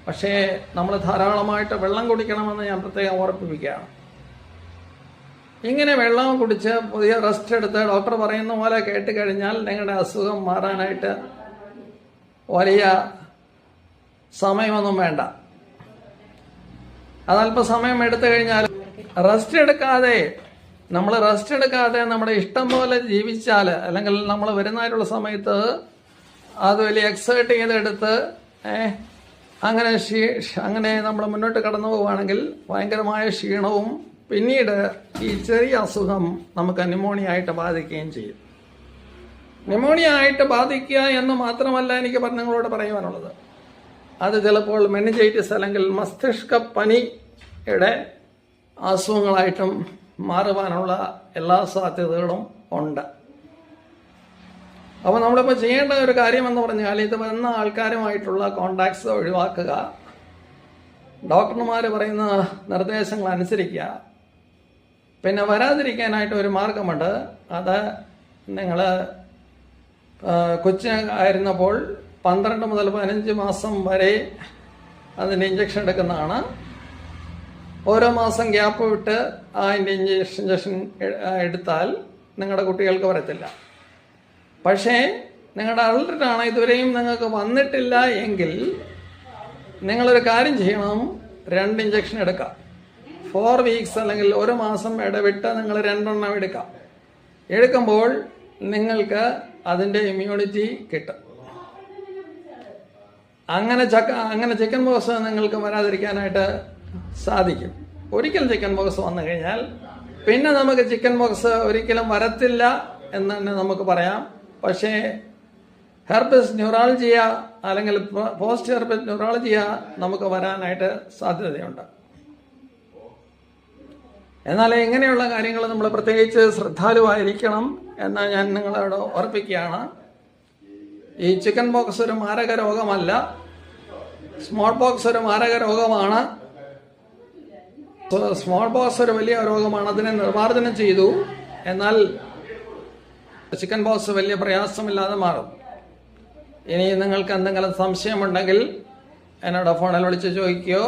പക്ഷേ നമ്മൾ ധാരാളമായിട്ട് വെള്ളം കുടിക്കണമെന്ന് ഞാൻ പ്രത്യേകം ഓർമ്മിപ്പിക്കുകയാണ്. ഇങ്ങനെ വെള്ളം കുടിച്ച് പുതിയ റെസ്റ്റ് എടുത്ത് ഡോക്ടർ പറയുന്ന പോലെ കേട്ട് കഴിഞ്ഞാൽ നിങ്ങളുടെ അസുഖം മാറാനായിട്ട് വലിയ സമയമൊന്നും വേണ്ട. അതല്പം സമയം എടുത്തു കഴിഞ്ഞാൽ റെസ്റ്റ് എടുക്കാതെ നമ്മുടെ ഇഷ്ടം പോലെ ജീവിച്ചാൽ, അല്ലെങ്കിൽ നമ്മൾ വരുന്നതായിട്ടുള്ള സമയത്ത് അത് വലിയ എക്സേർട്ട് ചെയ്തെടുത്ത് അങ്ങനെ നമ്മൾ മുന്നോട്ട് കടന്നു പോവുകയാണെങ്കിൽ ഭയങ്കരമായ ക്ഷീണവും പിന്നീട് ഈ ചെറിയ അസുഖം നമുക്ക് ന്യൂമോണിയ ആയിട്ട് ബാധിക്കുകയും ചെയ്യും. ന്യൂമോണിയ ആയിട്ട് ബാധിക്കുക എന്ന് മാത്രമല്ല എനിക്ക് നിങ്ങളോട് പറയുവാനുള്ളത്, അത് ചിലപ്പോൾ മെനിഞ്ചൈറ്റിസ് അല്ലെങ്കിൽ മസ്തിഷ്ക പനിയുടെ അസുഖങ്ങളായിട്ടും മാറുവാനുള്ള എല്ലാ സാധ്യതകളും ഉണ്ട്. അപ്പോൾ നമ്മളിപ്പോൾ ചെയ്യേണ്ട ഒരു കാര്യമെന്ന് പറഞ്ഞാൽ ഇത് വന്ന ആൾക്കാരുമായിട്ടുള്ള കോണ്ടാക്ട്സ് ഒഴിവാക്കുക, ഡോക്ടർമാർ പറയുന്ന നിർദ്ദേശങ്ങൾ അനുസരിക്കുക. പിന്നെ വരാതിരിക്കാനായിട്ട് ഒരു മാർഗമുണ്ട്. അത് നിങ്ങൾ കൊച്ചായിരുന്നപ്പോൾ 12 മുതൽ 15 മാസം വരെ അതിൻ്റെ ഇഞ്ചക്ഷൻ എടുക്കുന്നതാണ്. ഓരോ മാസം ഗ്യാപ്പ് വിട്ട് അതിൻ്റെ ഇഞ്ചക്ഷൻ എടുത്താൽ നിങ്ങളുടെ കുട്ടികൾക്ക് വരത്തില്ല. പക്ഷേ നിങ്ങളുടെ അഡൾട്ടാണ് ഇതുവരെയും നിങ്ങൾക്ക് വന്നിട്ടില്ല എങ്കിൽ നിങ്ങളൊരു കാര്യം ചെയ്യണം, 2 ഇഞ്ചക്ഷൻ എടുക്കാം. 4 വീക്സ് അല്ലെങ്കിൽ ഒരു മാസം ഇടവിട്ട് നിങ്ങൾ 2 എണ്ണം എടുക്കാം. എടുക്കുമ്പോൾ നിങ്ങൾക്ക് അതിൻ്റെ ഇമ്മ്യൂണിറ്റി കിട്ടും. അങ്ങനെ ചിക്കൻ ബോക്സ് നിങ്ങൾക്ക് വരാതിരിക്കാനായിട്ട് സാധിക്കും. ഒരിക്കൽ ചിക്കൻ ബോക്സ് വന്നു കഴിഞ്ഞാൽ പിന്നെ നമുക്ക് ചിക്കൻ ബോക്സ് ഒരിക്കലും വരത്തില്ല എന്ന് തന്നെ നമുക്ക് പറയാം. പക്ഷേ ഹെർപ്പിസ് ന്യൂറാൾജിയ അല്ലെങ്കിൽ പോസ്റ്റ് ഹെർപ്പിസ് ന്യൂറാൾജിയ നമുക്ക് വരാനായിട്ട് സാധ്യതയുണ്ട്. എന്നാൽ ഇങ്ങനെയുള്ള കാര്യങ്ങൾ നമ്മൾ പ്രത്യേകിച്ച് ശ്രദ്ധാലുവായിരിക്കണം എന്ന് ഞാൻ നിങ്ങളോട് ഓർപ്പിക്കുകയാണ്. ഈ ചിക്കൻ പോക്സ് ഒരു മാരക രോഗമല്ല, സ്മോൾ പോക്സ് ഒരു മാരക രോഗമാണ്. സ്മോൾ പോക്സ് ഒരു വലിയ രോഗമാണ്, അതിനെ നിർമ്മാർജ്ജനം ചെയ്തു. എന്നാൽ ചിക്കൻ പോക്സ് വലിയ പ്രയാസമില്ലാതെ മാറും. ഇനി നിങ്ങൾക്ക് എന്തെങ്കിലും സംശയമുണ്ടെങ്കിൽ എന്നോട് ഫോണിൽ വിളിച്ച് ചോദിക്കുകയോ